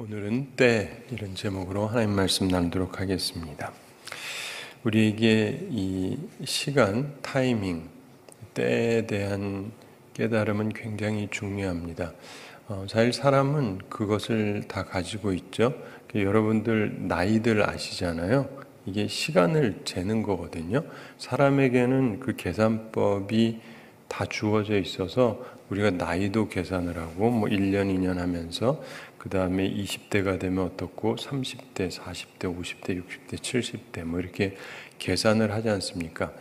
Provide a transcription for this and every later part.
오늘은 때, 이런 제목으로 하나님 말씀 나누도록 하겠습니다. 우리에게 이 시간, 타이밍, 때에 대한 깨달음은 굉장히 중요합니다. 사실 사람은 그것을 다 가지고 있죠. 여러분들 나이들 아시잖아요. 이게 시간을 재는 거거든요. 사람에게는 그 계산법이 다 주어져 있어서 우리가 나이도 계산을 하고 1년, 2년 하면서 그 다음에 20대가 되면 어떻고 30대, 40대, 50대, 60대, 70대 이렇게 계산을 하지 않습니까?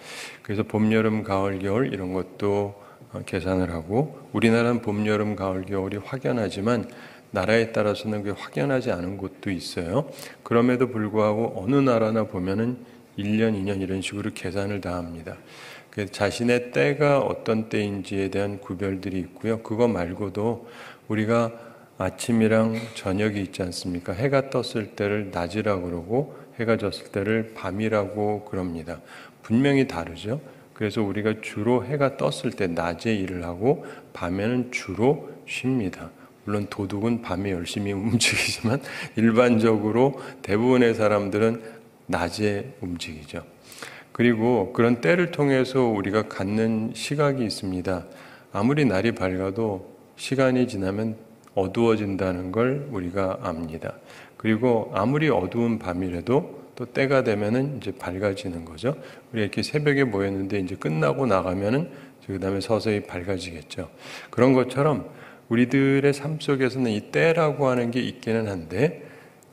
그래서 봄, 여름, 가을, 겨울 이런 것도 계산을 하고 우리나라는 봄, 여름, 가을, 겨울이 확연하지만 나라에 따라서는 그게 확연하지 않은 곳도 있어요. 그럼에도 불구하고 어느 나라나 보면은 1년, 2년 이런 식으로 계산을 다 합니다. 자신의 때가 어떤 때인지에 대한 구별들이 있고요. 그거 말고도 우리가 아침이랑 저녁이 있지 않습니까? 해가 떴을 때를 낮이라고 그러고 해가 졌을 때를 밤이라고 그럽니다. 분명히 다르죠. 그래서 우리가 주로 해가 떴을 때 낮에 일을 하고 밤에는 주로 쉽니다. 물론 도둑은 밤에 열심히 움직이지만 일반적으로 대부분의 사람들은 낮에 움직이죠. 그리고 그런 때를 통해서 우리가 갖는 시각이 있습니다. 아무리 날이 밝아도 시간이 지나면 어두워진다는 걸 우리가 압니다. 그리고 아무리 어두운 밤이라도 또 때가 되면은 이제 밝아지는 거죠. 우리 이렇게 새벽에 모였는데 이제 끝나고 나가면은 그 다음에 서서히 밝아지겠죠. 그런 것처럼 우리들의 삶 속에서는 이 때라고 하는 게 있기는 한데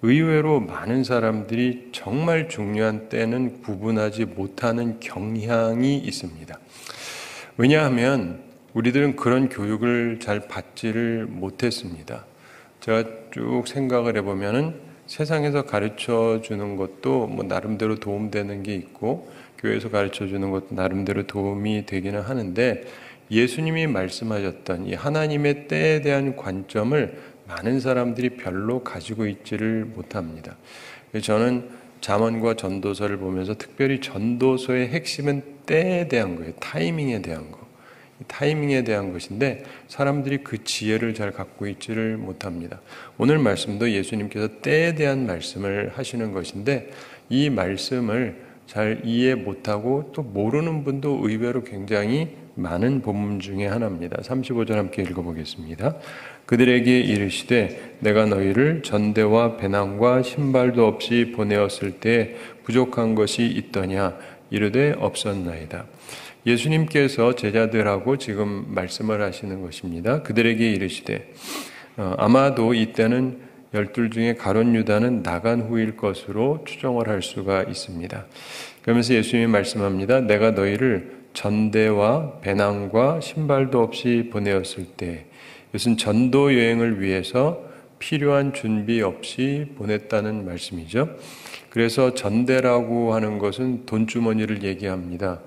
의외로 많은 사람들이 정말 중요한 때는 구분하지 못하는 경향이 있습니다. 왜냐하면 우리들은 그런 교육을 잘 받지를 못했습니다. 제가 쭉 생각을 해보면은 세상에서 가르쳐 주는 것도 나름대로 도움되는 게 있고 교회에서 가르쳐 주는 것도 나름대로 도움이 되기는 하는데 예수님이 말씀하셨던 이 하나님의 때에 대한 관점을 많은 사람들이 별로 가지고 있지를 못합니다. 저는 잠언과 전도서를 보면서 특별히 전도서의 핵심은 때에 대한 거예요. 타이밍에 대한 거. 타이밍에 대한 것인데 사람들이 그 지혜를 잘 갖고 있지를 못합니다. 오늘 말씀도 예수님께서 때에 대한 말씀을 하시는 것인데 이 말씀을 잘 이해 못하고 또 모르는 분도 의외로 굉장히 많은 본문 중에 하나입니다. 35절 함께 읽어보겠습니다. 그들에게 이르시되 내가 너희를 전대와 배낭과 신발도 없이 보내었을 때 부족한 것이 있더냐 이르되 없었나이다. 예수님께서 제자들하고 지금 말씀을 하시는 것입니다. 그들에게 이르시되 아마도 이때는 12 중에 가룟 유다는 나간 후일 것으로 추정을 할 수가 있습니다. 그러면서 예수님이 말씀합니다. 내가 너희를 전대와 배낭과 신발도 없이 보내었을 때 이것은 전도 여행을 위해서 필요한 준비 없이 보냈다는 말씀이죠. 그래서 전대라고 하는 것은 돈주머니를 얘기합니다.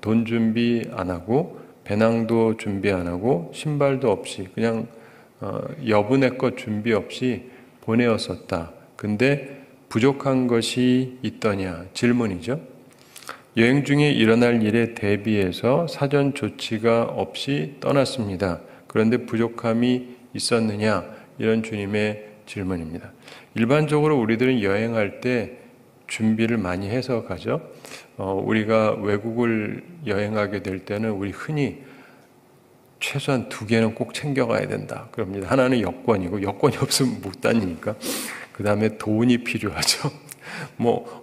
돈 준비 안 하고 배낭도 준비 안 하고 신발도 없이 그냥 여분의 것 준비 없이 보내었었다. 근데 부족한 것이 있더냐 질문이죠. 여행 중에 일어날 일에 대비해서 사전 조치가 없이 떠났습니다. 그런데 부족함이 있었느냐 이런 주님의 질문입니다. 일반적으로 우리들은 여행할 때 준비를 많이 해서 가죠. 우리가 외국을 여행하게 될 때는 우리 흔히 최소한 2개는 꼭 챙겨가야 된다 그럽니다. 하나는 여권이고 여권이 없으면 못 다니니까 그 다음에 돈이 필요하죠.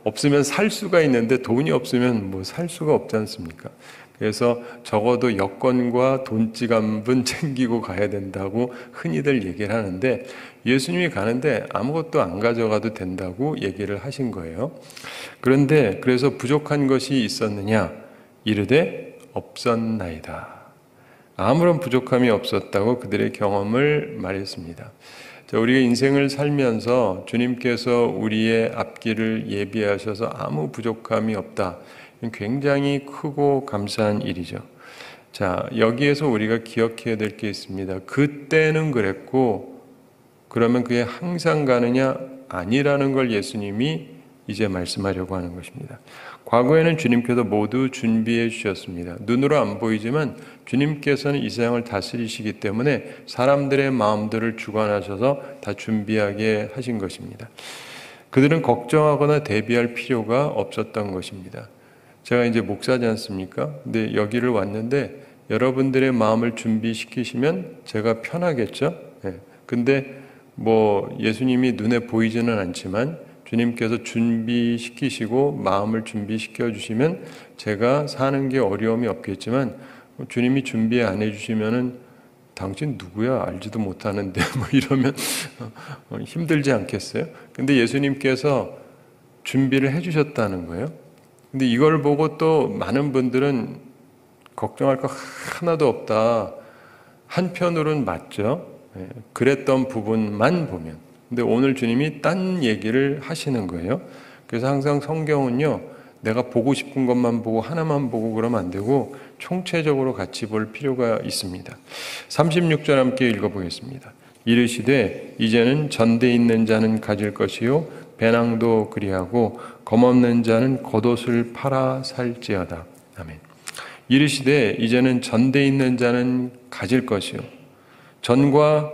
없으면 살 수가 있는데 돈이 없으면 살 수가 없지 않습니까? 그래서 적어도 여권과 돈지갑은 챙기고 가야 된다고 흔히들 얘기를 하는데 예수님이 가는데 아무것도 안 가져가도 된다고 얘기를 하신 거예요. 그런데 그래서 부족한 것이 있었느냐? 이르되 없었나이다. 아무런 부족함이 없었다고 그들의 경험을 말했습니다. 우리가 인생을 살면서 주님께서 우리의 앞길을 예비하셔서 아무 부족함이 없다. 굉장히 크고 감사한 일이죠. 자, 여기에서 우리가 기억해야 될 게 있습니다. 그때는 그랬고 그러면 그게 항상 가느냐? 아니라는 걸 예수님이 이제 말씀하려고 하는 것입니다. 과거에는 주님께서 모두 준비해 주셨습니다. 눈으로 안 보이지만 주님께서는 이 세상을 다스리시기 때문에 사람들의 마음들을 주관하셔서 다 준비하게 하신 것입니다. 그들은 걱정하거나 대비할 필요가 없었던 것입니다. 제가 이제 목사지 않습니까? 근데 여기를 왔는데 여러분들의 마음을 준비시키시면 제가 편하겠죠? 근데 뭐 예수님이 눈에 보이지는 않지만 주님께서 준비시키시고 마음을 준비시켜 주시면 제가 사는 게 어려움이 없겠지만 주님이 준비 안 해주시면은 당신 누구야? 알지도 못하는데 뭐 이러면 힘들지 않겠어요? 근데 예수님께서 준비를 해주셨다는 거예요. 근데 이걸 보고 또 많은 분들은 걱정할 거 하나도 없다. 한편으로는 맞죠. 그랬던 부분만 보면. 근데 오늘 주님이 딴 얘기를 하시는 거예요. 그래서 항상 성경은요, 내가 보고 싶은 것만 보고 하나만 보고 그러면 안 되고 총체적으로 같이 볼 필요가 있습니다. 36절 함께 읽어보겠습니다. 이르시되 이제는 전대 있는 자는 가질 것이요 배낭도 그리하고 검없는 자는 겉옷을 팔아 살지어다. 아멘. 이르시되 이제는 전대 있는 자는 가질 것이요. 전과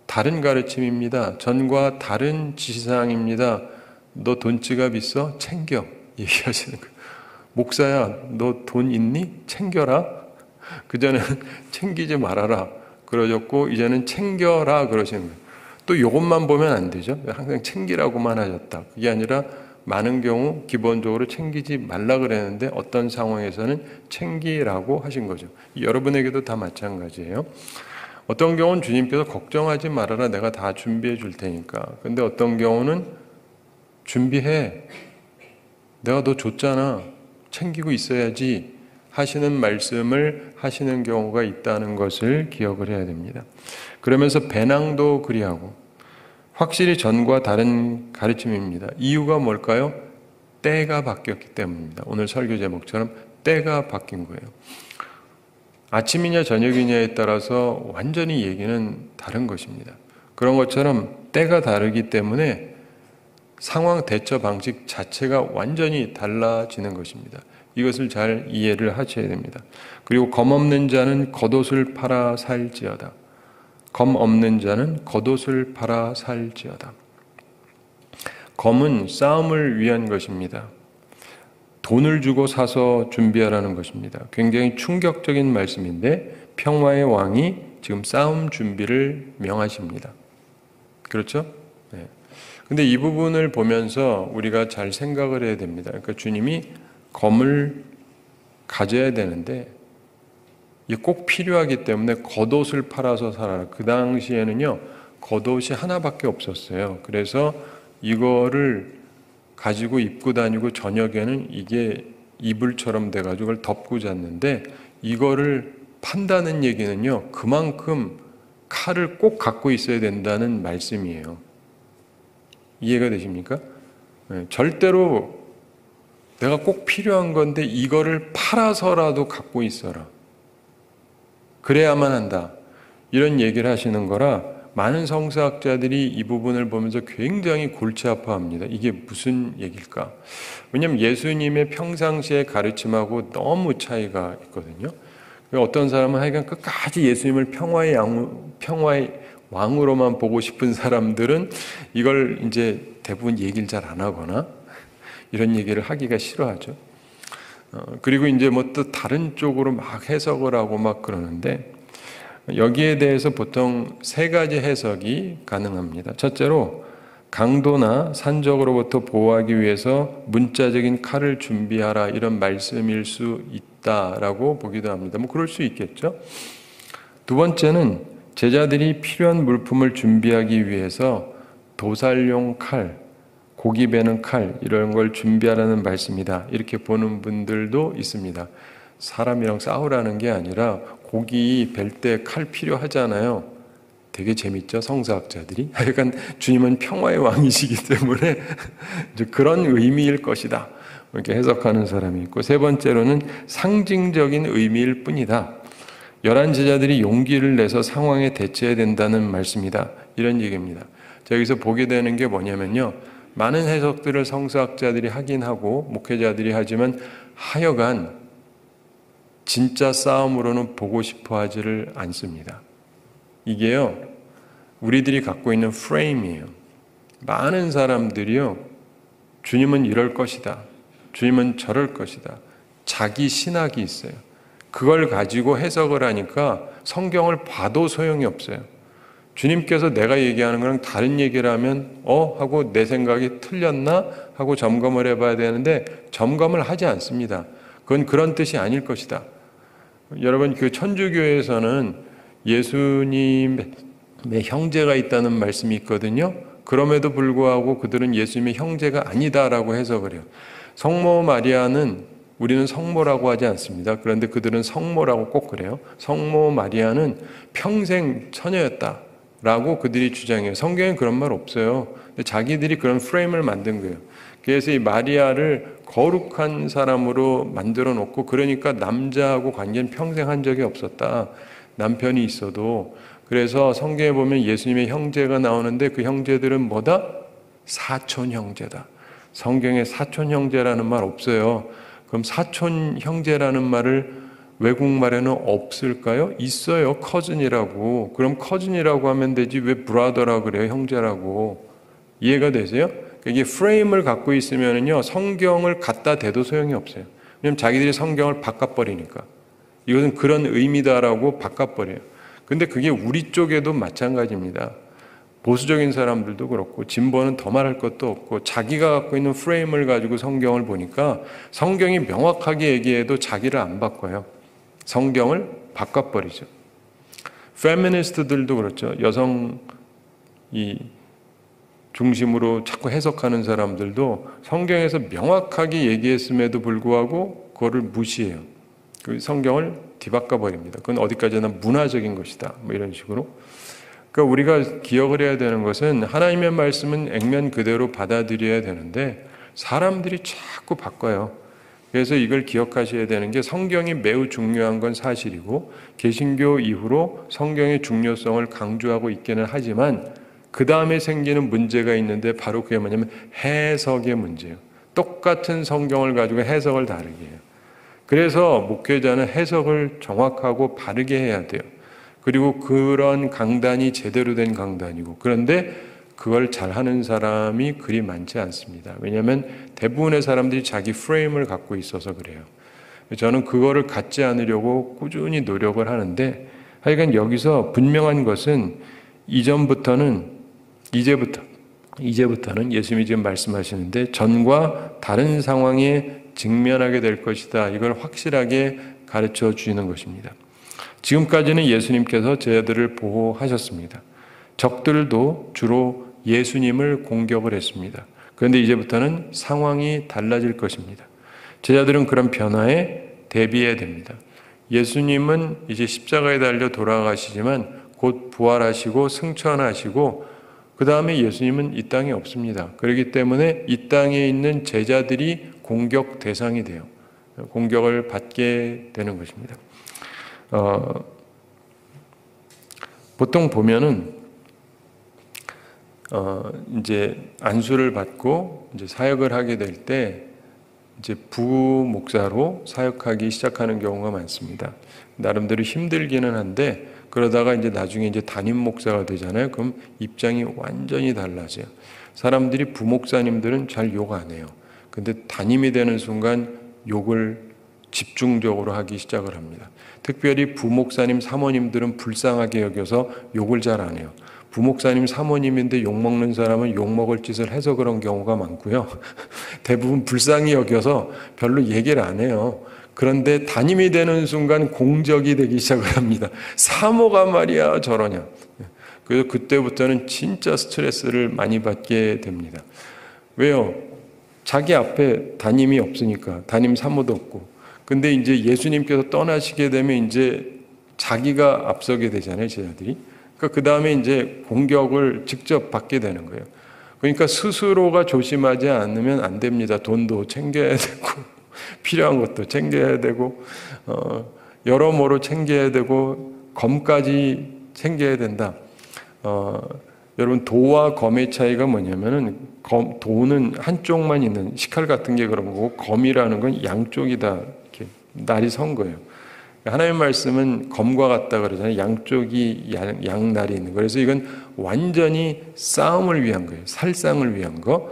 다른 가르침입니다. 전과 다른 지시사항입니다. 너 돈지갑 있어? 챙겨. 얘기하시는 거예요. 목사야, 너 돈 있니? 챙겨라. 그전에는 챙기지 말아라 그러셨고 이제는 챙겨라 그러시는 거예요. 또 이것만 보면 안 되죠. 항상 챙기라고만 하셨다. 그게 아니라 많은 경우 기본적으로 챙기지 말라 그랬는데 어떤 상황에서는 챙기라고 하신 거죠. 여러분에게도 다 마찬가지예요. 어떤 경우는 주님께서 걱정하지 말아라, 내가 다 준비해 줄 테니까. 근데 어떤 경우는 준비해, 내가 너 줬잖아, 챙기고 있어야지 하시는 말씀을 하시는 경우가 있다는 것을 기억을 해야 됩니다. 그러면서 배낭도 그리하고, 확실히 전과 다른 가르침입니다. 이유가 뭘까요? 때가 바뀌었기 때문입니다. 오늘 설교 제목처럼 때가 바뀐 거예요. 아침이냐 저녁이냐에 따라서 완전히 얘기는 다른 것입니다. 그런 것처럼 때가 다르기 때문에 상황 대처 방식 자체가 완전히 달라지는 것입니다. 이것을 잘 이해를 하셔야 됩니다. 그리고 검 없는 자는 겉옷을 팔아 살지어다. 검 없는 자는 겉옷을 팔아 살지어다. 검은 싸움을 위한 것입니다. 돈을 주고 사서 준비하라는 것입니다. 굉장히 충격적인 말씀인데 평화의 왕이 지금 싸움 준비를 명하십니다. 그렇죠? 네. 근데 이 부분을 보면서 우리가 잘 생각을 해야 됩니다. 그러니까 주님이 검을 가져야 되는데 이게 꼭 필요하기 때문에 겉옷을 팔아서 살아라. 그 당시에는요, 겉옷이 하나밖에 없었어요. 그래서 이거를 가지고 입고 다니고 저녁에는 이게 이불처럼 돼가지고 그걸 덮고 잤는데 이거를 판다는 얘기는요, 그만큼 칼을 꼭 갖고 있어야 된다는 말씀이에요. 이해가 되십니까? 네, 절대로 내가 꼭 필요한 건데 이거를 팔아서라도 갖고 있어라. 그래야만 한다. 이런 얘기를 하시는 거라 많은 성서학자들이 이 부분을 보면서 굉장히 골치 아파합니다. 이게 무슨 얘기일까? 왜냐하면 예수님의 평상시의 가르침하고 너무 차이가 있거든요. 어떤 사람은 하여간 끝까지 예수님을 평화의 왕으로만 보고 싶은 사람들은 이걸 이제 대부분 얘기를 잘 안 하거나 이런 얘기를 하기가 싫어하죠. 그리고 이제 뭐 또 다른 쪽으로 막 해석을 하고 막 그러는데 여기에 대해서 보통 세 가지 해석이 가능합니다. 첫째로 강도나 산적으로부터 보호하기 위해서 문자적인 칼을 준비하라 이런 말씀일 수 있다라고 보기도 합니다. 뭐 그럴 수 있겠죠. 두 번째는 제자들이 필요한 물품을 준비하기 위해서 도살용 칼, 고기 베는 칼 이런 걸 준비하라는 말씀이다. 이렇게 보는 분들도 있습니다. 사람이랑 싸우라는 게 아니라 고기 벨 때 칼 필요하잖아요. 되게 재밌죠, 성서학자들이. 하여간 주님은 평화의 왕이시기 때문에 이제 그런 의미일 것이다. 이렇게 해석하는 사람이 있고, 세 번째로는 상징적인 의미일 뿐이다. 11 제자들이 용기를 내서 상황에 대처해야 된다는 말씀이다. 이런 얘기입니다. 자, 여기서 보게 되는 게 뭐냐면요, 많은 해석들을 성서학자들이 하긴 하고 목회자들이 하지만 하여간 진짜 싸움으로는 보고 싶어 하지를 않습니다. 이게요, 우리들이 갖고 있는 프레임이에요. 많은 사람들이요, 주님은 이럴 것이다. 주님은 저럴 것이다. 자기 신학이 있어요. 그걸 가지고 해석을 하니까 성경을 봐도 소용이 없어요. 주님께서 내가 얘기하는 거랑 다른 얘기를 하면 하고 내 생각이 틀렸나? 하고 점검을 해봐야 되는데 점검을 하지 않습니다. 그건 그런 뜻이 아닐 것이다. 여러분, 그 천주교에서는 예수님의 형제가 있다는 말씀이 있거든요. 그럼에도 불구하고 그들은 예수님의 형제가 아니다라고 해석을 해요. 성모 마리아는 우리는 성모라고 하지 않습니다. 그런데 그들은 성모라고 꼭 그래요. 성모 마리아는 평생 처녀였다라고 그들이 주장해요. 성경에 그런 말 없어요. 근데 자기들이 그런 프레임을 만든 거예요. 그래서 이 마리아를 거룩한 사람으로 만들어 놓고, 그러니까 남자하고 관계는 평생 한 적이 없었다. 남편이 있어도. 그래서 성경에 보면 예수님의 형제가 나오는데 그 형제들은 뭐다? 사촌 형제다. 성경에 사촌 형제라는 말 없어요. 그럼 사촌 형제라는 말을 외국말에는 없을까요? 있어요. 커즌이라고. 그럼 커즌이라고 하면 되지 왜 브라더라고 그래요? 형제라고. 이해가 되세요? 이게 프레임을 갖고 있으면요, 성경을 갖다 대도 소용이 없어요. 왜냐면 자기들이 성경을 바꿔버리니까. 이것은 그런 의미다라고 바꿔버려요. 근데 그게 우리 쪽에도 마찬가지입니다. 보수적인 사람들도 그렇고 진보는 더 말할 것도 없고 자기가 갖고 있는 프레임을 가지고 성경을 보니까 성경이 명확하게 얘기해도 자기를 안 바꿔요. 성경을 바꿔버리죠. 페미니스트들도 그렇죠. 여성 중심으로 자꾸 해석하는 사람들도 성경에서 명확하게 얘기했음에도 불구하고 그거를 무시해요. 그 성경을 뒤바꿔버립니다. 그건 어디까지나 문화적인 것이다. 뭐 이런 식으로. 그러니까 우리가 기억을 해야 되는 것은 하나님의 말씀은 액면 그대로 받아들여야 되는데 사람들이 자꾸 바꿔요. 그래서 이걸 기억하셔야 되는 게 성경이 매우 중요한 건 사실이고 개신교 이후로 성경의 중요성을 강조하고 있기는 하지만 그 다음에 생기는 문제가 있는데 바로 그게 뭐냐면 해석의 문제예요. 똑같은 성경을 가지고 해석을 다르게 해요. 그래서 목회자는 해석을 정확하고 바르게 해야 돼요. 그리고 그런 강단이 제대로 된 강단이고, 그런데 그걸 잘하는 사람이 그리 많지 않습니다. 왜냐하면 대부분의 사람들이 자기 프레임을 갖고 있어서 그래요. 저는 그거를 갖지 않으려고 꾸준히 노력을 하는데, 하여간 여기서 분명한 것은 이제부터는 예수님이 지금 말씀하시는데 전과 다른 상황에 직면하게 될 것이다. 이걸 확실하게 가르쳐 주시는 것입니다. 지금까지는 예수님께서 제자들을 보호하셨습니다. 적들도 주로 예수님을 공격을 했습니다. 그런데 이제부터는 상황이 달라질 것입니다. 제자들은 그런 변화에 대비해야 됩니다. 예수님은 이제 십자가에 달려 돌아가시지만 곧 부활하시고 승천하시고 그 다음에 예수님은 이 땅에 없습니다. 그렇기 때문에 이 땅에 있는 제자들이 공격 대상이 돼요. 공격을 받게 되는 것입니다. 보통 보면은 이제 안수를 받고 이제 사역을 하게 될 때 이제 부목사로 사역하기 시작하는 경우가 많습니다. 나름대로 힘들기는 한데 그러다가 이제 나중에 이제 담임 목사가 되잖아요. 그럼 입장이 완전히 달라져요. 사람들이 부목사님들은 잘 욕 안 해요. 근데 담임이 되는 순간 욕을 집중적으로 하기 시작을 합니다. 특별히 부목사님, 사모님들은 불쌍하게 여겨서 욕을 잘 안 해요. 부목사님, 사모님인데 욕먹는 사람은 욕먹을 짓을 해서 그런 경우가 많고요. 대부분 불쌍히 여겨서 별로 얘기를 안 해요. 그런데 담임이 되는 순간 공적이 되기 시작을 합니다. 사모가 말이야 저러냐. 그래서 그때부터는 진짜 스트레스를 많이 받게 됩니다. 왜요? 자기 앞에 담임이 없으니까. 담임 사모도 없고. 근데 이제 예수님께서 떠나시게 되면 이제 자기가 앞서게 되잖아요, 제자들이. 그러니까 그 다음에 이제 공격을 직접 받게 되는 거예요. 그러니까 스스로가 조심하지 않으면 안 됩니다. 돈도 챙겨야 되고, 필요한 것도 챙겨야 되고, 여러모로 챙겨야 되고, 검까지 챙겨야 된다. 여러분 도와 검의 차이가 뭐냐면은 도는 한쪽만 있는 식칼 같은 게 그런 거고 검이라는 건 양쪽이 다 이렇게 날이 선 거예요. 하나님의 말씀은 검과 같다 그러잖아요. 양쪽이 양날이 있는 거. 그래서 이건 완전히 싸움을 위한 거예요. 살상을 위한 거.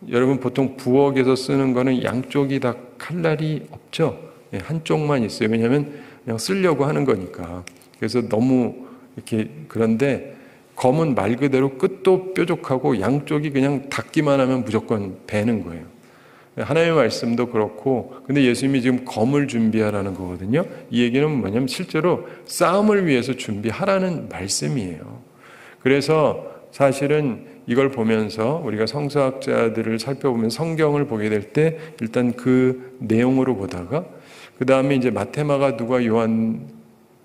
여러분 보통 부엌에서 쓰는 거는 양쪽이 다 칼날이 없죠. 한쪽만 있어요. 왜냐하면 그냥 쓰려고 하는 거니까. 그래서 너무 이렇게 그런데 검은 말 그대로 끝도 뾰족하고 양쪽이 그냥 닿기만 하면 무조건 베는 거예요. 하나님의 말씀도 그렇고, 근데 예수님이 지금 검을 준비하라는 거거든요. 이 얘기는 뭐냐면 실제로 싸움을 위해서 준비하라는 말씀이에요. 그래서 사실은 이걸 보면서 우리가 성서학자들을 살펴보면 성경을 보게 될 때 일단 그 내용으로 보다가 그 다음에 이제 마태, 마가, 누가, 요한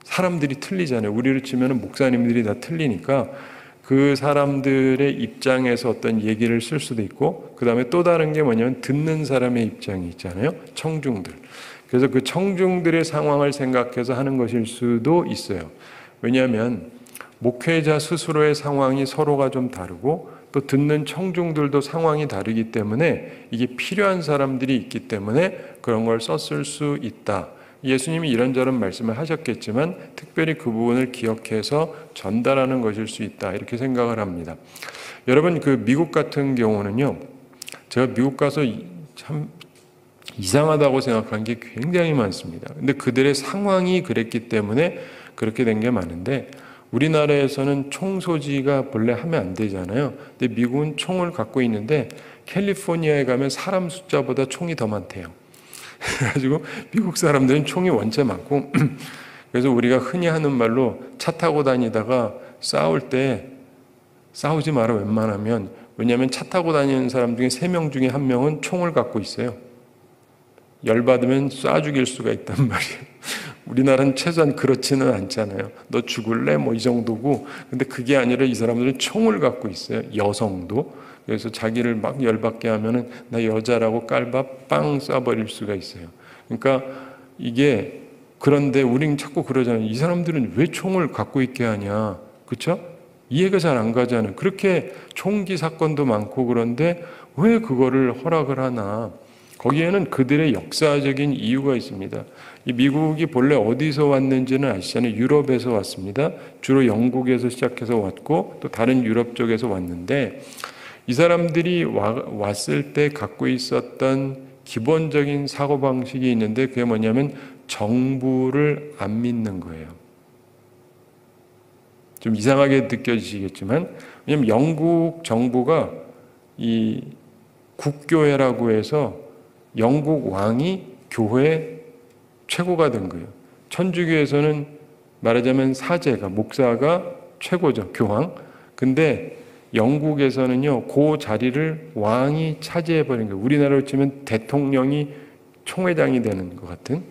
사람들이 틀리잖아요. 우리로 치면 목사님들이 다 틀리니까 그 사람들의 입장에서 어떤 얘기를 쓸 수도 있고 그 다음에 또 다른 게 뭐냐면 듣는 사람의 입장이 있잖아요. 청중들. 그래서 그 청중들의 상황을 생각해서 하는 것일 수도 있어요. 왜냐하면 목회자 스스로의 상황이 서로가 좀 다르고 또 듣는 청중들도 상황이 다르기 때문에 이게 필요한 사람들이 있기 때문에 그런 걸 썼을 수 있다. 예수님이 이런저런 말씀을 하셨겠지만 특별히 그 부분을 기억해서 전달하는 것일 수 있다. 이렇게 생각을 합니다. 여러분 그 미국 같은 경우는요. 제가 미국 가서 참 이상하다고 생각한 게 굉장히 많습니다. 근데 그들의 상황이 그랬기 때문에 그렇게 된 게 많은데 우리나라에서는 총 소지가 본래 하면 안 되잖아요. 근데 미국은 총을 갖고 있는데 캘리포니아에 가면 사람 숫자보다 총이 더 많대요. 그래가지고 미국 사람들은 총이 원체 많고 그래서 우리가 흔히 하는 말로 차 타고 다니다가 싸울 때 싸우지 마라 웬만하면. 왜냐하면 차 타고 다니는 사람 중에 3명 중에 1명은 총을 갖고 있어요. 열받으면 쏴 죽일 수가 있단 말이에요. 우리나라는 최소한 그렇지는 않잖아요. 너 죽을래? 뭐 이 정도고. 근데 그게 아니라 이 사람들은 총을 갖고 있어요. 여성도. 그래서 자기를 막 열받게 하면은 나 여자라고 깔바 빵 쏴버릴 수가 있어요. 그러니까 이게 그런데 우린 자꾸 그러잖아요. 이 사람들은 왜 총을 갖고 있게 하냐. 그렇죠? 이해가 잘 안 가잖아요. 그렇게 총기 사건도 많고 그런데 왜 그거를 허락을 하나. 거기에는 그들의 역사적인 이유가 있습니다. 이 미국이 본래 어디서 왔는지는 아시잖아요. 유럽에서 왔습니다. 주로 영국에서 시작해서 왔고 또 다른 유럽 쪽에서 왔는데 이 사람들이 왔을 때 갖고 있었던 기본적인 사고방식이 있는데 그게 뭐냐면 정부를 안 믿는 거예요. 좀 이상하게 느껴지시겠지만 왜냐하면 영국 정부가 이 국교회라고 해서 영국 왕이 교회 최고가 된 거예요. 천주교에서는 말하자면 사제가 목사가 최고죠. 교황. 근데 영국에서는요, 그 자리를 왕이 차지해버린 거예요. 우리나라로 치면 대통령이 총회장이 되는 것 같은.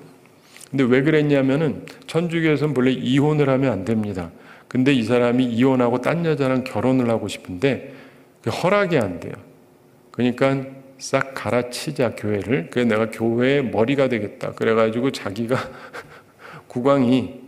근데 왜 그랬냐면은 천주교에서는 본래 이혼을 하면 안 됩니다. 근데 이 사람이 이혼하고 딴 여자랑 결혼을 하고 싶은데 허락이 안 돼요. 그러니까 싹 갈아치자 교회를. 그래서 내가 교회의 머리가 되겠다. 그래가지고 자기가 국왕이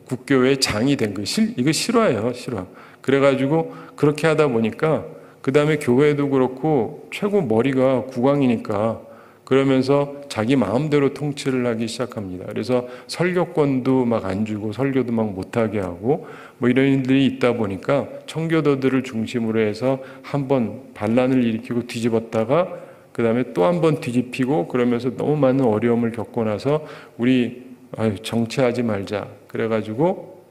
국교회의 장이 된 거예요. 이거 실화예요, 실화. 그래가지고 그렇게 하다 보니까 그 다음에 교회도 그렇고 최고 머리가 국왕이니까 그러면서 자기 마음대로 통치를 하기 시작합니다. 그래서 설교권도 막 안 주고 설교도 막 못하게 하고 뭐 이런 일들이 있다 보니까 청교도들을 중심으로 해서 한번 반란을 일으키고 뒤집었다가 그 다음에 또 한 번 뒤집히고 그러면서 너무 많은 어려움을 겪고 나서 우리 정치하지 말자. 그래가지고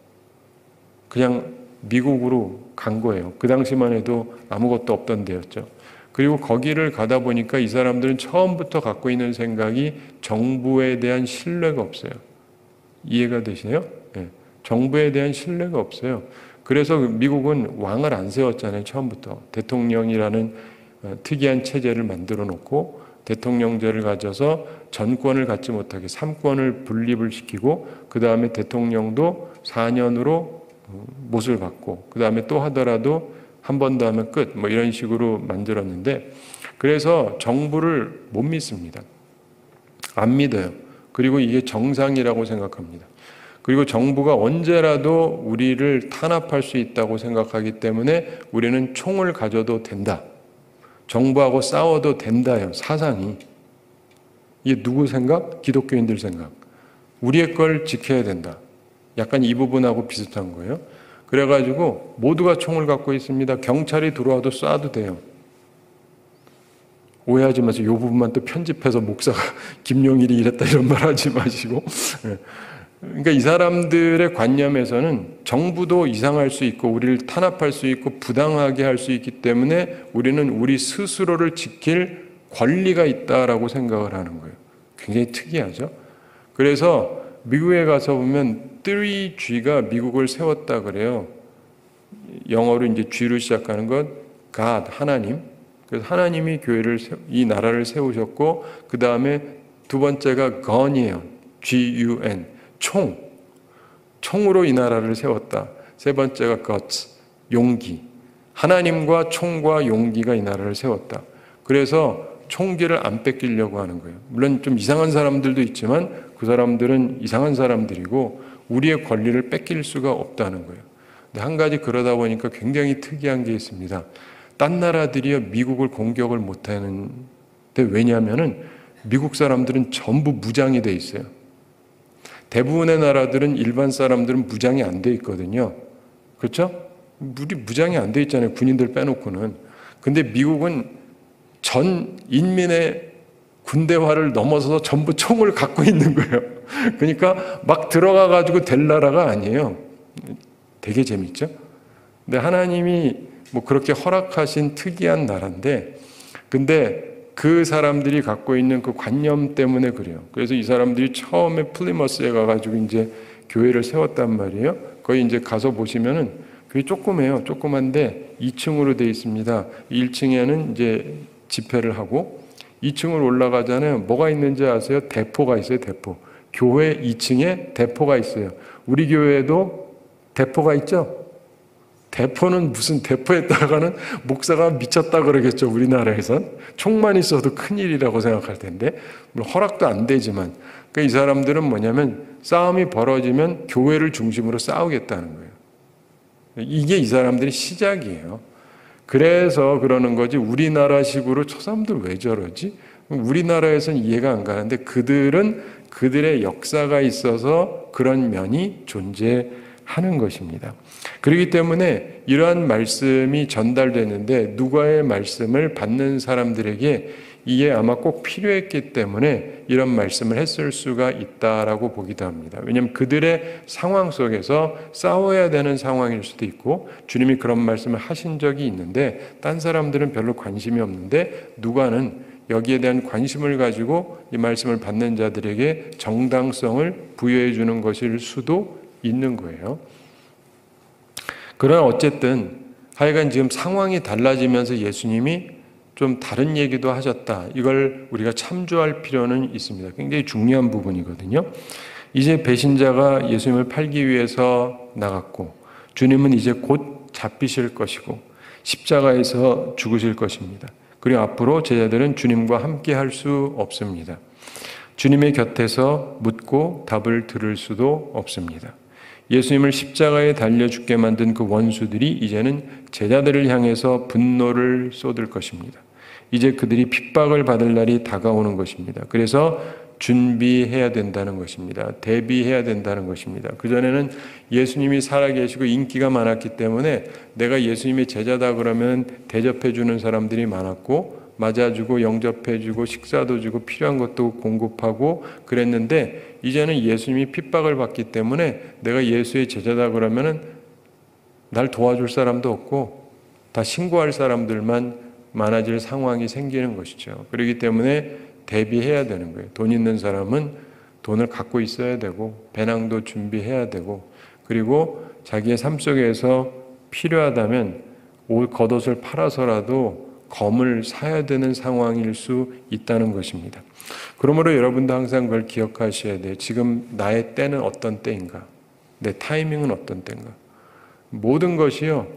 그냥 미국으로 간 거예요. 그 당시만 해도 아무것도 없던 데였죠. 그리고 거기를 가다 보니까 이 사람들은 처음부터 갖고 있는 생각이 정부에 대한 신뢰가 없어요. 이해가 되시나요? 네. 정부에 대한 신뢰가 없어요. 그래서 미국은 왕을 안 세웠잖아요. 처음부터. 대통령이라는 특이한 체제를 만들어 놓고 대통령제를 가져서 전권을 갖지 못하게 3권을 분립을 시키고 그 다음에 대통령도 4년으로 못을 받고 그 다음에 또 하더라도 한 번 더 하면 끝 뭐 이런 식으로 만들었는데 그래서 정부를 못 믿습니다. 안 믿어요. 그리고 이게 정상이라고 생각합니다. 그리고 정부가 언제라도 우리를 탄압할 수 있다고 생각하기 때문에 우리는 총을 가져도 된다. 정부하고 싸워도 된다요. 사상이. 이게 누구 생각? 기독교인들 생각. 우리의 걸 지켜야 된다. 약간 이 부분하고 비슷한 거예요. 그래가지고 모두가 총을 갖고 있습니다. 경찰이 들어와도 쏴도 돼요. 오해하지 마세요. 이 부분만 또 편집해서 목사가 김용일이 이랬다 이런 말 하지 마시고. 그러니까 이 사람들의 관념에서는 정부도 이상할 수 있고 우리를 탄압할 수 있고 부당하게 할 수 있기 때문에 우리는 우리 스스로를 지킬 권리가 있다라고 생각을 하는 거예요. 굉장히 특이하죠. 그래서 미국에 가서 보면 3G가 미국을 세웠다 그래요. 영어로 이제 G로 시작하는 건 God, 하나님. 그래서 하나님이 교회를 이 나라를 세우셨고 그 다음에 두 번째가 Gun이에요. G-U-N. 총으로 이 나라를 세웠다. 세 번째가 guts, 용기. 하나님과 총과 용기가 이 나라를 세웠다. 그래서 총기를 안 뺏기려고 하는 거예요. 물론 좀 이상한 사람들도 있지만 그 사람들은 이상한 사람들이고 우리의 권리를 뺏길 수가 없다는 거예요. 근데 한 가지 그러다 보니까 굉장히 특이한 게 있습니다. 딴 나라들이요 미국을 공격을 못하는데 왜냐하면은 미국 사람들은 전부 무장이 돼 있어요. 대부분의 나라들은 일반 사람들은 무장이 안 돼 있거든요. 그렇죠? 우리 무장이 안 돼 있잖아요. 군인들 빼놓고는. 근데 미국은 전 인민의 군대화를 넘어서서 전부 총을 갖고 있는 거예요. 그러니까 막 들어가가지고 될 나라가 아니에요. 되게 재밌죠? 근데 하나님이 뭐 그렇게 허락하신 특이한 나라인데, 근데 그 사람들이 갖고 있는 그 관념 때문에 그래요. 그래서 이 사람들이 처음에 플리머스에 가가지고 이제 교회를 세웠단 말이에요. 거기 이제 가서 보시면은 그게 조그매요. 조그만데 2층으로 되어 있습니다. 1층에는 이제 집회를 하고 2층으로 올라가잖아요. 뭐가 있는지 아세요? 대포가 있어요. 대포. 교회 2층에 대포가 있어요. 우리 교회에도 대포가 있죠? 대포는 무슨 대포에다가는 목사가 미쳤다 그러겠죠. 우리나라에선. 총만 있어도 큰일이라고 생각할 텐데 물론 허락도 안 되지만 그러니까 이 사람들은 뭐냐면 싸움이 벌어지면 교회를 중심으로 싸우겠다는 거예요. 이게 이 사람들의 시작이에요. 그래서 그러는 거지 우리나라식으로 저 사람들 왜 저러지? 우리나라에서는 이해가 안 가는데 그들은 그들의 역사가 있어서 그런 면이 존재하는 것입니다. 그렇기 때문에 이러한 말씀이 전달되는데 누가의 말씀을 받는 사람들에게 이게 아마 꼭 필요했기 때문에 이런 말씀을 했을 수가 있다라고 보기도 합니다. 왜냐하면 그들의 상황 속에서 싸워야 되는 상황일 수도 있고 주님이 그런 말씀을 하신 적이 있는데 딴 사람들은 별로 관심이 없는데 누가는 여기에 대한 관심을 가지고 이 말씀을 받는 자들에게 정당성을 부여해 주는 것일 수도 있는 거예요. 그러나 어쨌든 하여간 지금 상황이 달라지면서 예수님이 좀 다른 얘기도 하셨다. 이걸 우리가 참조할 필요는 있습니다. 굉장히 중요한 부분이거든요. 이제 배신자가 예수님을 팔기 위해서 나갔고 주님은 이제 곧 잡히실 것이고 십자가에서 죽으실 것입니다. 그리고 앞으로 제자들은 주님과 함께 할 수 없습니다. 주님의 곁에서 묻고 답을 들을 수도 없습니다. 예수님을 십자가에 달려 죽게 만든 그 원수들이 이제는 제자들을 향해서 분노를 쏟을 것입니다. 이제 그들이 핍박을 받을 날이 다가오는 것입니다. 그래서 준비해야 된다는 것입니다. 대비해야 된다는 것입니다. 그전에는 예수님이 살아계시고 인기가 많았기 때문에 내가 예수님의 제자다 그러면 대접해 주는 사람들이 많았고 맞아주고 영접해주고 식사도 주고 필요한 것도 공급하고 그랬는데 이제는 예수님이 핍박을 받기 때문에 내가 예수의 제자다 그러면은 날 도와줄 사람도 없고 다 신고할 사람들만 많아질 상황이 생기는 것이죠. 그렇기 때문에 대비해야 되는 거예요. 돈 있는 사람은 돈을 갖고 있어야 되고 배낭도 준비해야 되고 그리고 자기의 삶 속에서 필요하다면 옷 겉옷을 팔아서라도 검을 사야 되는 상황일 수 있다는 것입니다. 그러므로 여러분도 항상 그걸 기억하셔야 돼요. 지금 나의 때는 어떤 때인가? 내 타이밍은 어떤 때인가? 모든 것이요.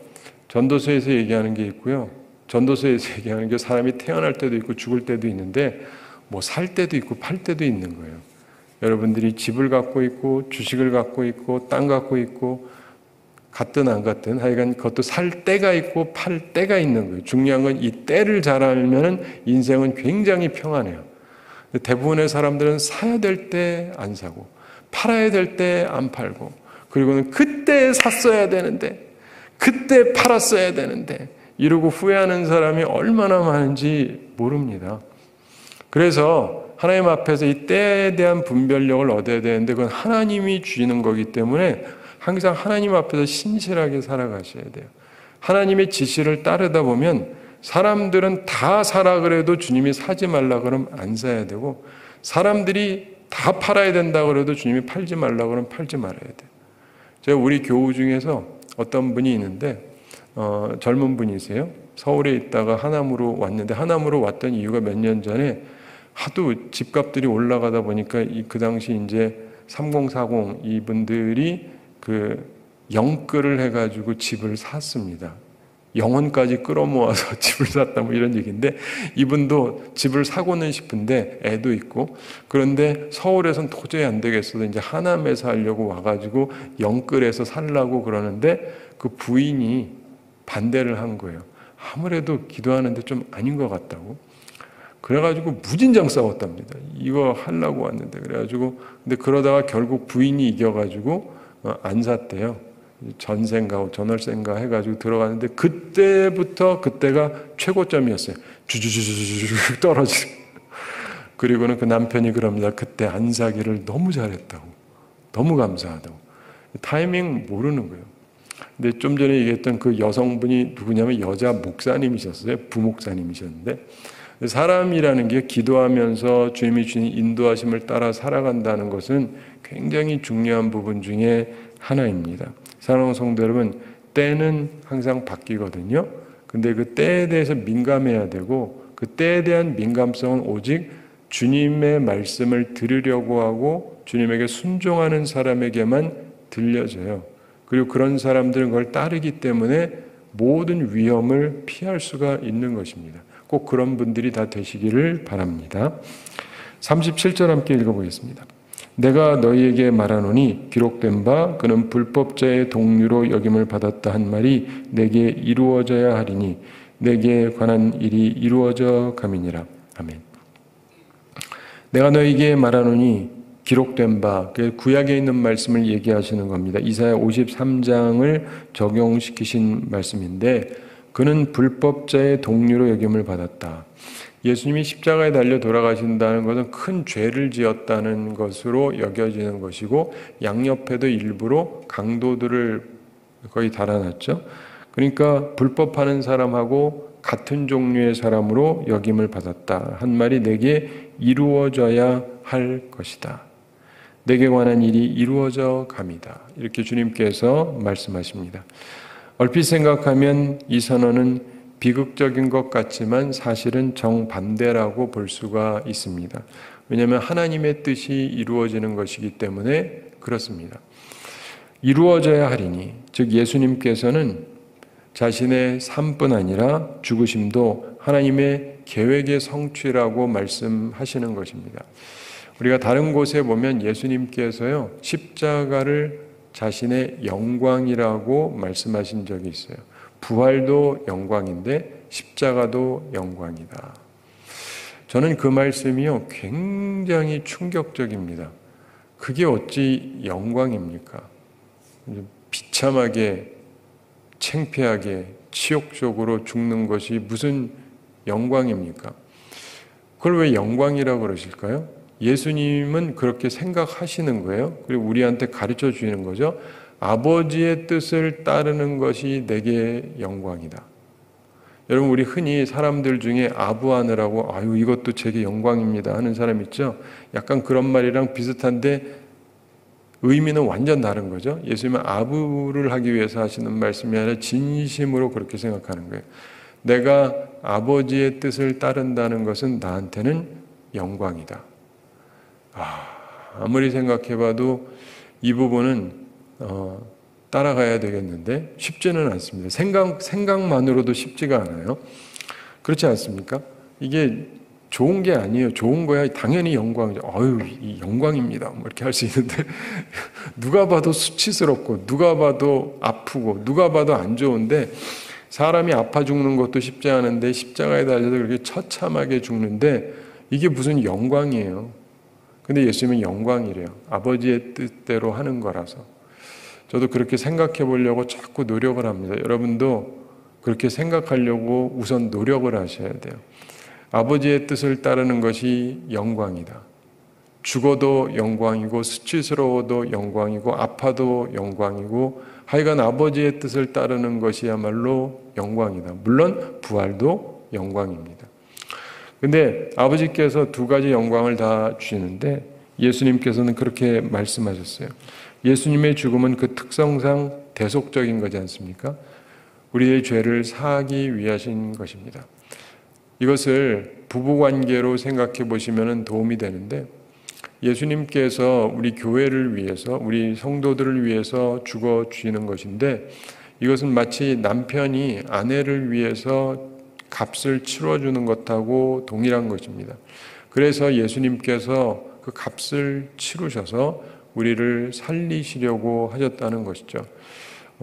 전도서에서 얘기하는 게 있고요. 전도서에서 얘기하는 게 사람이 태어날 때도 있고 죽을 때도 있는데 뭐 살 때도 있고 팔 때도 있는 거예요. 여러분들이 집을 갖고 있고 주식을 갖고 있고 땅 갖고 있고 같든 안 같든 하여간 그것도 살 때가 있고 팔 때가 있는 거예요. 중요한 건 이 때를 잘 알면 인생은 굉장히 평안해요. 대부분의 사람들은 사야 될 때 안 사고 팔아야 될 때 안 팔고 그리고는 그때 샀어야 되는데 그때 팔았어야 되는데 이러고 후회하는 사람이 얼마나 많은지 모릅니다. 그래서 하나님 앞에서 이 때에 대한 분별력을 얻어야 되는데 그건 하나님이 주시는 거기 때문에 항상 하나님 앞에서 신실하게 살아가셔야 돼요. 하나님의 지시를 따르다 보면 사람들은 다 사라 그래도 주님이 사지 말라 그러면 안 사야 되고 사람들이 다 팔아야 된다 그래도 주님이 팔지 말라 그러면 팔지 말아야 돼요. 제가 우리 교우 중에서 어떤 분이 있는데 젊은 분이세요. 서울에 있다가 하남으로 왔는데 하남으로 왔던 이유가 몇 년 전에 하도 집값들이 올라가다 보니까 그 당시 이제 3040 이분들이 그 영끌을 해가지고 집을 샀습니다. 영혼까지 끌어모아서 집을 샀다 뭐 이런 얘기인데 이분도 집을 사고는 싶은데 애도 있고 그런데 서울에선 도저히 안 되겠어서 이제 하남에서 하려고 와가지고 영끌에서 살라고 그러는데 그 부인이 반대를 한 거예요. 아무래도 기도하는데 좀 아닌 것 같다고. 그래가지고 무진장 싸웠답니다. 이거 하려고 왔는데 그래가지고 근데 그러다가 결국 부인이 이겨가지고 안 샀대요. 전세인가 전월세인가 해가지고 들어갔는데 그때부터 그때가 최고점이었어요. 주주주주주 떨어지고 그리고는 그 남편이 그럽니다. 그때 안 사기를 너무 잘했다고, 너무 감사하다고. 타이밍 모르는 거예요. 근데 좀 전에 얘기했던 그 여성분이 누구냐면 여자 목사님이셨어요. 부목사님이셨는데 사람이라는 게 기도하면서 주님이 주신 인도하심을 따라 살아간다는 것은 굉장히 중요한 부분 중에 하나입니다. 사랑하는 성도 여러분, 때는 항상 바뀌거든요. 근데 그 때에 대해서 민감해야 되고 그 때에 대한 민감성은 오직 주님의 말씀을 들으려고 하고 주님에게 순종하는 사람에게만 들려져요. 그리고 그런 사람들은 그걸 따르기 때문에 모든 위험을 피할 수가 있는 것입니다. 꼭 그런 분들이 다 되시기를 바랍니다. 37절 함께 읽어보겠습니다. 내가 너희에게 말하노니 기록된 바 그는 불법자의 동류로 여김을 받았다 한 말이 내게 이루어져야 하리니 내게 관한 일이 이루어져 감이니라. 아멘. 내가 너희에게 말하노니 기록된 바, 구약에 있는 말씀을 얘기하시는 겁니다. 이사야 53장을 적용시키신 말씀인데 그는 불법자의 동류로 여김을 받았다. 예수님이 십자가에 달려 돌아가신다는 것은 큰 죄를 지었다는 것으로 여겨지는 것이고 양옆에도 일부러 강도들을 거의 달아놨죠. 그러니까 불법하는 사람하고 같은 종류의 사람으로 여김을 받았다. 한 말이 내게 이루어져야 할 것이다. 내게 관한 일이 이루어져 갑니다. 이렇게 주님께서 말씀하십니다. 얼핏 생각하면 이 선언은 비극적인 것 같지만 사실은 정반대라고 볼 수가 있습니다. 왜냐하면 하나님의 뜻이 이루어지는 것이기 때문에 그렇습니다. 이루어져야 하리니, 즉 예수님께서는 자신의 삶뿐 아니라 죽으심도 하나님의 계획의 성취라고 말씀하시는 것입니다. 우리가 다른 곳에 보면 예수님께서요 십자가를 자신의 영광이라고 말씀하신 적이 있어요. 부활도 영광인데 십자가도 영광이다. 저는 그 말씀이요 굉장히 충격적입니다. 그게 어찌 영광입니까? 비참하게 창피하게 치욕적으로 죽는 것이 무슨 영광입니까? 그걸 왜 영광이라고 그러실까요? 예수님은 그렇게 생각하시는 거예요. 그리고 우리한테 가르쳐 주시는 거죠. 아버지의 뜻을 따르는 것이 내게 영광이다. 여러분 우리 흔히 사람들 중에 아부하느라고 아유 이것도 제게 영광입니다 하는 사람 있죠. 약간 그런 말이랑 비슷한데 의미는 완전 다른 거죠. 예수님은 아부를 하기 위해서 하시는 말씀이 아니라 진심으로 그렇게 생각하는 거예요. 내가 아버지의 뜻을 따른다는 것은 나한테는 영광이다. 아무리 생각해봐도 이 부분은 따라가야 되겠는데 쉽지는 않습니다. 생각만으로도 쉽지가 않아요. 그렇지 않습니까? 이게 좋은 게 아니에요. 좋은 거야 당연히 영광이죠. 이 영광입니다. 뭐 이렇게 할 수 있는데 누가 봐도 수치스럽고 누가 봐도 아프고 누가 봐도 안 좋은데 사람이 아파 죽는 것도 쉽지 않은데 십자가에 달려서 그렇게 처참하게 죽는데 이게 무슨 영광이에요. 근데 예수님은 영광이래요. 아버지의 뜻대로 하는 거라서. 저도 그렇게 생각해 보려고 자꾸 노력을 합니다. 여러분도 그렇게 생각하려고 우선 노력을 하셔야 돼요. 아버지의 뜻을 따르는 것이 영광이다. 죽어도 영광이고 수치스러워도 영광이고 아파도 영광이고 하여간 아버지의 뜻을 따르는 것이야말로 영광이다. 물론 부활도 영광입니다. 근데 아버지께서 두 가지 영광을 다 주시는데 예수님께서는 그렇게 말씀하셨어요. 예수님의 죽음은 그 특성상 대속적인 거지 않습니까? 우리의 죄를 사하기 위하신 것입니다. 이것을 부부관계로 생각해 보시면 도움이 되는데 예수님께서 우리 교회를 위해서 우리 성도들을 위해서 죽어 주시는 것인데 이것은 마치 남편이 아내를 위해서 값을 치러주는 것하고 동일한 것입니다. 그래서 예수님께서 그 값을 치르셔서 우리를 살리시려고 하셨다는 것이죠.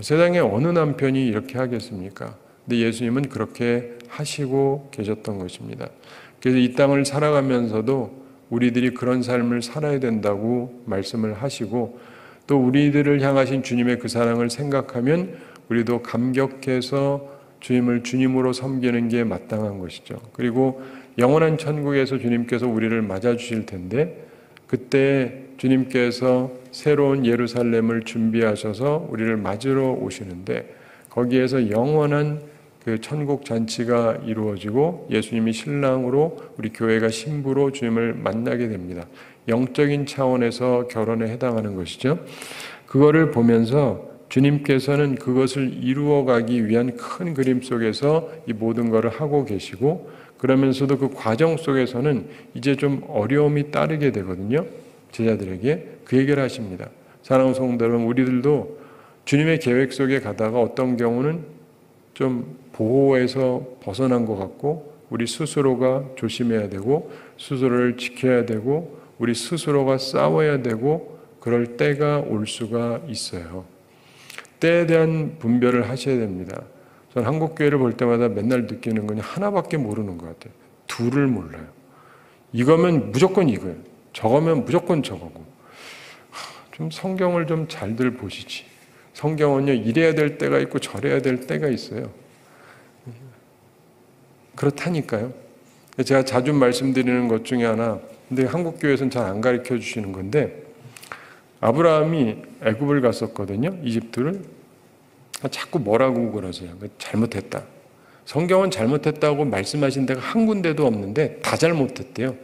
세상에 어느 남편이 이렇게 하겠습니까? 근데 예수님은 그렇게 하시고 계셨던 것입니다. 그래서 이 땅을 살아가면서도 우리들이 그런 삶을 살아야 된다고 말씀을 하시고 또 우리들을 향하신 주님의 그 사랑을 생각하면 우리도 감격해서 주님을 주님으로 섬기는 게 마땅한 것이죠. 그리고 영원한 천국에서 주님께서 우리를 맞아주실 텐데 그때 주님께서 새로운 예루살렘을 준비하셔서 우리를 맞으러 오시는데 거기에서 영원한 그 천국 잔치가 이루어지고 예수님이 신랑으로 우리 교회가 신부로 주님을 만나게 됩니다. 영적인 차원에서 결혼에 해당하는 것이죠. 그거를 보면서 주님께서는 그것을 이루어가기 위한 큰 그림 속에서 이 모든 것을 하고 계시고 그러면서도 그 과정 속에서는 이제 좀 어려움이 따르게 되거든요. 제자들에게 그 얘기를 하십니다. 사랑하는 성도 여러분, 우리들도 주님의 계획 속에 가다가 어떤 경우는 좀 보호에서 벗어난 것 같고 우리 스스로가 조심해야 되고 스스로를 지켜야 되고 우리 스스로가 싸워야 되고 그럴 때가 올 수가 있어요. 때에 대한 분별을 하셔야 됩니다. 전 한국교회를 볼 때마다 맨날 느끼는 건 하나밖에 모르는 것 같아요. 둘을 몰라요. 이거면 무조건 이거예요. 저거면 무조건 저거고. 좀 성경을 좀 잘들 보시지. 성경은요, 이래야 될 때가 있고 저래야 될 때가 있어요. 그렇다니까요. 제가 자주 말씀드리는 것 중에 하나, 근데 한국교회에서는 잘 안 가르쳐 주시는 건데, 아브라함이 애굽을 갔었거든요. 이집트를. 자꾸 뭐라고 그러세요? 잘못했다. 성경은 잘못했다고 말씀하신 데가 한 군데도 없는데 다 잘못했대요.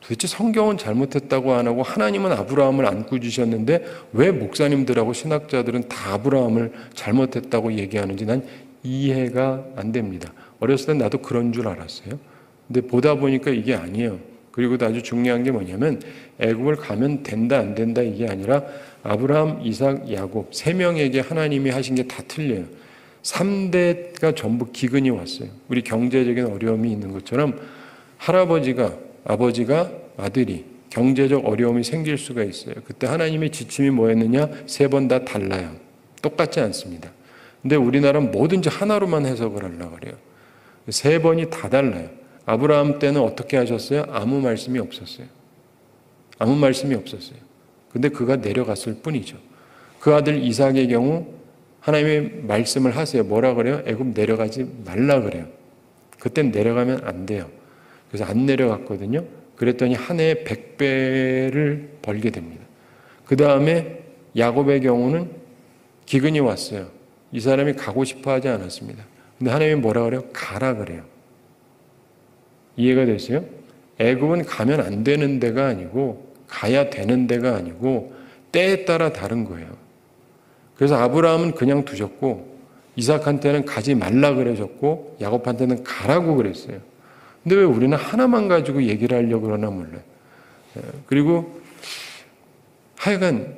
도대체 성경은 잘못했다고 안 하고 하나님은 아브라함을 안고 주셨는데 왜 목사님들하고 신학자들은 다 아브라함을 잘못했다고 얘기하는지 난 이해가 안 됩니다. 어렸을 땐 나도 그런 줄 알았어요. 근데 보다 보니까 이게 아니에요. 그리고 아주 중요한 게 뭐냐면 애굽을 가면 된다 안 된다 이게 아니라 아브라함, 이삭, 야곱 3명에게 하나님이 하신 게 다 틀려요. 3대가 전부 기근이 왔어요. 우리 경제적인 어려움이 있는 것처럼 할아버지가, 아버지가, 아들이 경제적 어려움이 생길 수가 있어요. 그때 하나님의 지침이 뭐였느냐? 3번 다 달라요. 똑같지 않습니다. 근데 우리나라는 뭐든지 하나로만 해석을 하려고 그래요. 3번이 다 달라요. 아브라함 때는 어떻게 하셨어요? 아무 말씀이 없었어요. 아무 말씀이 없었어요. 근데 그가 내려갔을 뿐이죠. 그 아들 이삭의 경우 하나님의 말씀을 하세요. 뭐라 그래요? 애굽 내려가지 말라 그래요. 그땐 내려가면 안 돼요. 그래서 안 내려갔거든요. 그랬더니 한 해에 100배를 벌게 됩니다. 그 다음에 야곱의 경우는 기근이 왔어요. 이 사람이 가고 싶어 하지 않았습니다. 근데 하나님이 뭐라 그래요? 가라 그래요. 이해가 되세요? 애굽은 가면 안 되는 데가 아니고 가야 되는 데가 아니고 때에 따라 다른 거예요. 그래서 아브라함은 그냥 두셨고 이삭한테는 가지 말라 그러셨고 야곱한테는 가라고 그랬어요. 근데 왜 우리는 하나만 가지고 얘기를 하려고 그러나 몰라요. 그리고 하여간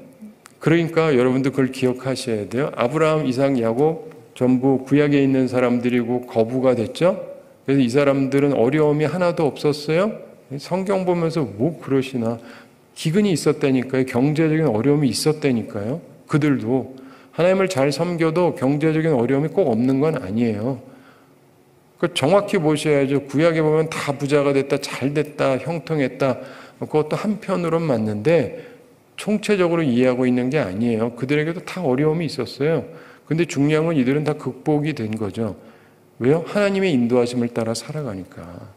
그러니까 여러분들 그걸 기억하셔야 돼요. 아브라함, 이삭, 야곱 전부 구약에 있는 사람들이고 거부가 됐죠. 그래서 이 사람들은 어려움이 하나도 없었어요. 성경 보면서 뭐 그러시나. 기근이 있었다니까요. 경제적인 어려움이 있었다니까요. 그들도 하나님을 잘 섬겨도 경제적인 어려움이 꼭 없는 건 아니에요. 정확히 보셔야죠. 구약에 보면 다 부자가 됐다, 잘 됐다, 형통했다. 그것도 한편으로는 맞는데 총체적으로 이해하고 있는 게 아니에요. 그들에게도 다 어려움이 있었어요. 근데 중요한 건 이들은 다 극복이 된 거죠. 왜요? 하나님의 인도하심을 따라 살아가니까.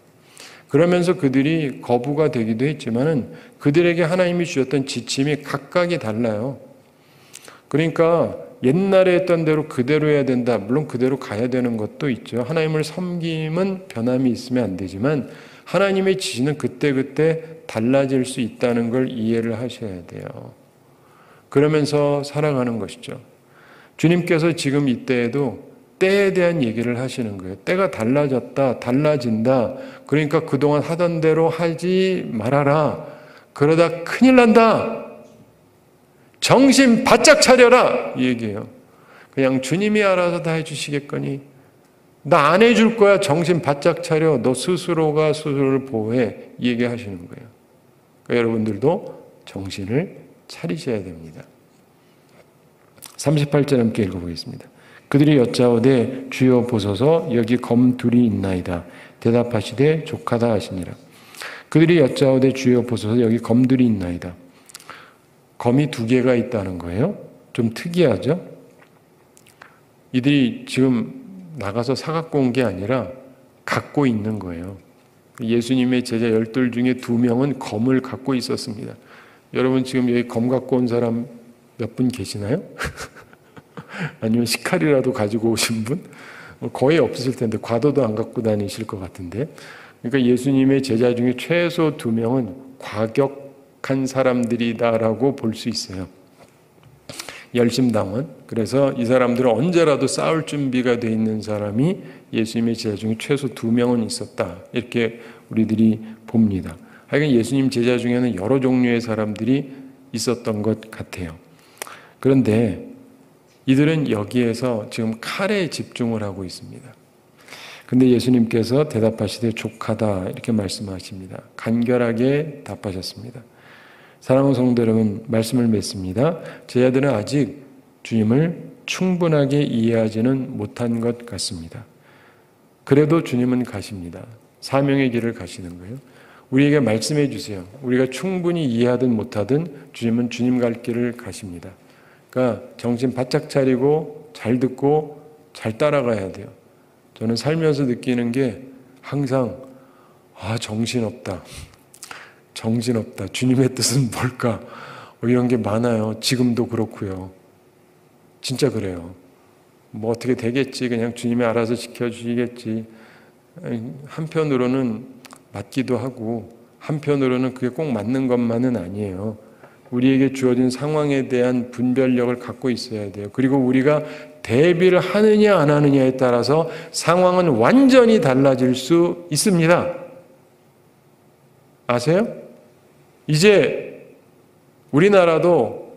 그러면서 그들이 거부가 되기도 했지만은 그들에게 하나님이 주셨던 지침이 각각이 달라요. 그러니까 옛날에 했던 대로 그대로 해야 된다. 물론 그대로 가야 되는 것도 있죠. 하나님을 섬김은 변함이 있으면 안 되지만 하나님의 지시는 그때그때 달라질 수 있다는 걸 이해를 하셔야 돼요. 그러면서 살아가는 것이죠. 주님께서 지금 이때에도 때에 대한 얘기를 하시는 거예요. 때가 달라졌다, 달라진다. 그러니까 그동안 하던 대로 하지 말아라. 그러다 큰일 난다. 정신 바짝 차려라. 이 얘기예요. 그냥 주님이 알아서 다 해주시겠거니 나 안 해줄 거야. 정신 바짝 차려. 너 스스로가 스스로를 보호해. 이 얘기 하시는 거예요. 그러니까 여러분들도 정신을 차리셔야 됩니다. 38절 함께 읽어보겠습니다. 그들이 여짜오되 주여 보소서 여기 검 둘이 있나이다. 대답하시되 족하다 하시니라. 그들이 여짜오되 주여 보소서 여기 검 둘이 있나이다. 검이 두 개가 있다는 거예요. 좀 특이하죠? 이들이 지금 나가서 사갖고 온 게 아니라 갖고 있는 거예요. 예수님의 제자 12 중에 2명은 검을 갖고 있었습니다. 여러분 지금 여기 검 갖고 온 사람 몇 분 계시나요? 아니면 식칼이라도 가지고 오신 분? 거의 없으실 텐데 과도도 안 갖고 다니실 것 같은데. 그러니까 예수님의 제자 중에 최소 2명은 과격한 사람들이다라고 볼 수 있어요. 열심당원. 그래서 이 사람들은 언제라도 싸울 준비가 돼 있는 사람이 예수님의 제자 중에 최소 2명은 있었다. 이렇게 우리들이 봅니다. 하여간 예수님 제자 중에는 여러 종류의 사람들이 있었던 것 같아요. 그런데 이들은 여기에서 지금 칼에 집중을 하고 있습니다. 근데 예수님께서 대답하시되 족하다 이렇게 말씀하십니다. 간결하게 답하셨습니다. 사랑하는 성도 여러분, 말씀을 맺습니다. 제자들은 아직 주님을 충분하게 이해하지는 못한 것 같습니다. 그래도 주님은 가십니다. 사명의 길을 가시는 거예요. 우리에게 말씀해 주세요. 우리가 충분히 이해하든 못하든 주님은 주님 갈 길을 가십니다. 그러니까 정신 바짝 차리고 잘 듣고 잘 따라가야 돼요. 저는 살면서 느끼는 게 항상 정신없다. 정신없다. 주님의 뜻은 뭘까? 이런 게 많아요. 지금도 그렇고요. 진짜 그래요. 뭐 어떻게 되겠지. 그냥 주님이 알아서 지켜주시겠지. 한편으로는 맞기도 하고 한편으로는 그게 꼭 맞는 것만은 아니에요. 우리에게 주어진 상황에 대한 분별력을 갖고 있어야 돼요. 그리고 우리가 대비를 하느냐 안 하느냐에 따라서 상황은 완전히 달라질 수 있습니다. 아세요? 이제 우리나라도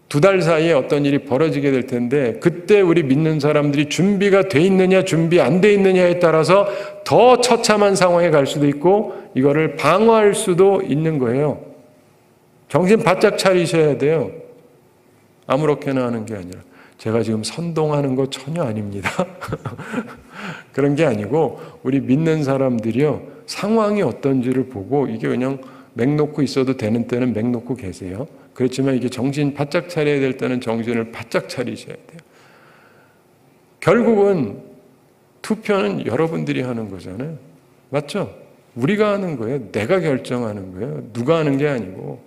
2달 사이에 어떤 일이 벌어지게 될 텐데 그때 우리 믿는 사람들이 준비가 돼 있느냐 준비 안 돼 있느냐에 따라서 더 처참한 상황에 갈 수도 있고 이거를 방어할 수도 있는 거예요. 정신 바짝 차리셔야 돼요. 아무렇게나 하는 게 아니라. 제가 지금 선동하는 거 전혀 아닙니다. 그런 게 아니고 우리 믿는 사람들이요. 상황이 어떤지를 보고 이게 그냥 맥 놓고 있어도 되는 때는 맥 놓고 계세요. 그렇지만 이게 정신 바짝 차려야 될 때는 정신을 바짝 차리셔야 돼요. 결국은 투표는 여러분들이 하는 거잖아요. 맞죠? 우리가 하는 거예요. 내가 결정하는 거예요. 누가 하는 게 아니고.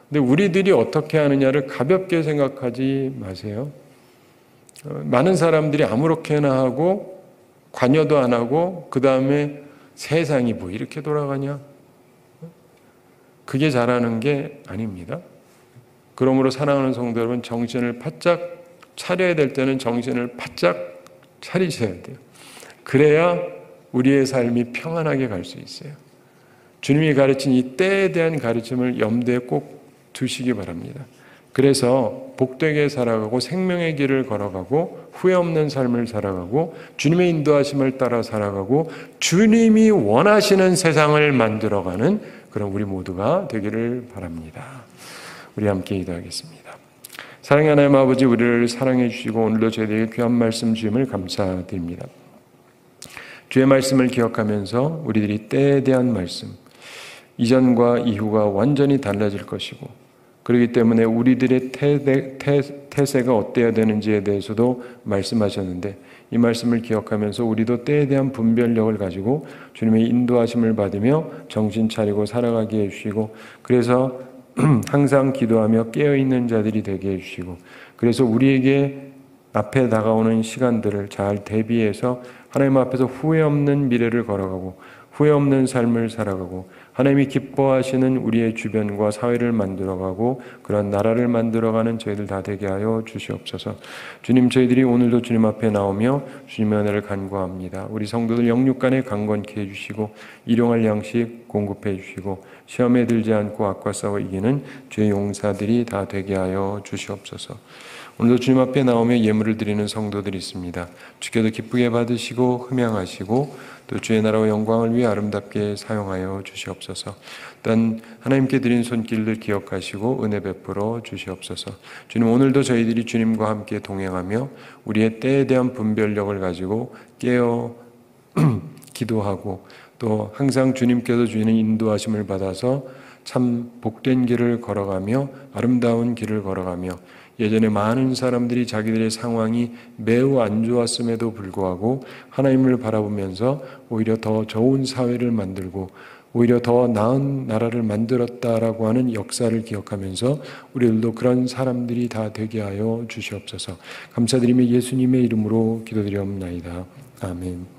근데 우리들이 어떻게 하느냐를 가볍게 생각하지 마세요. 많은 사람들이 아무렇게나 하고 관여도 안 하고 그 다음에 세상이 뭐 이렇게 돌아가냐? 그게 잘하는 게 아닙니다. 그러므로 사랑하는 성도 여러분, 정신을 바짝 차려야 될 때는 정신을 바짝 차리셔야 돼요. 그래야 우리의 삶이 평안하게 갈 수 있어요. 주님이 가르친 이 때에 대한 가르침을 염두에 꼭 두시기 바랍니다. 그래서 복되게 살아가고 생명의 길을 걸어가고 후회 없는 삶을 살아가고 주님의 인도하심을 따라 살아가고 주님이 원하시는 세상을 만들어가는 그런 우리 모두가 되기를 바랍니다. 우리 함께 기도하겠습니다. 사랑의 하나님 아버지, 우리를 사랑해 주시고 오늘도 저희에게 귀한 말씀 주임을 감사드립니다. 주의 말씀을 기억하면서 우리들이 때에 대한 말씀, 이전과 이후가 완전히 달라질 것이고, 그렇기 때문에 우리들의 태세가 어때야 되는지에 대해서도 말씀하셨는데, 이 말씀을 기억하면서 우리도 때에 대한 분별력을 가지고 주님의 인도하심을 받으며 정신 차리고 살아가게 해주시고, 그래서 항상 기도하며 깨어있는 자들이 되게 해주시고, 그래서 우리에게 앞에 다가오는 시간들을 잘 대비해서 하나님 앞에서 후회 없는 미래를 걸어가고 후회 없는 삶을 살아가고 하나님이 기뻐하시는 우리의 주변과 사회를 만들어가고 그런 나라를 만들어가는 저희들 다 되게 하여 주시옵소서. 주님, 저희들이 오늘도 주님 앞에 나오며 주님의 은혜를 간구합니다. 우리 성도들 영육간에 강건케 해주시고 일용할 양식 공급해 주시고 시험에 들지 않고 악과 싸워 이기는 주의 용사들이 다 되게 하여 주시옵소서. 오늘도 주님 앞에 나오며 예물을 드리는 성도들이 있습니다. 주께도 기쁘게 받으시고 흠양하시고 또 주의 나라와 영광을 위해 아름답게 사용하여 주시옵소서. 또한 하나님께 드린 손길들 기억하시고 은혜 베풀어 주시옵소서. 주님, 오늘도 저희들이 주님과 함께 동행하며 우리의 때에 대한 분별력을 가지고 깨어 기도하고 또 항상 주님께서 주시는 인도하심을 받아서 참 복된 길을 걸어가며 아름다운 길을 걸어가며 예전에 많은 사람들이 자기들의 상황이 매우 안 좋았음에도 불구하고 하나님을 바라보면서 오히려 더 좋은 사회를 만들고 오히려 더 나은 나라를 만들었다라고 하는 역사를 기억하면서 우리들도 그런 사람들이 다 되게 하여 주시옵소서. 감사드리며 예수님의 이름으로 기도드리옵나이다. 아멘.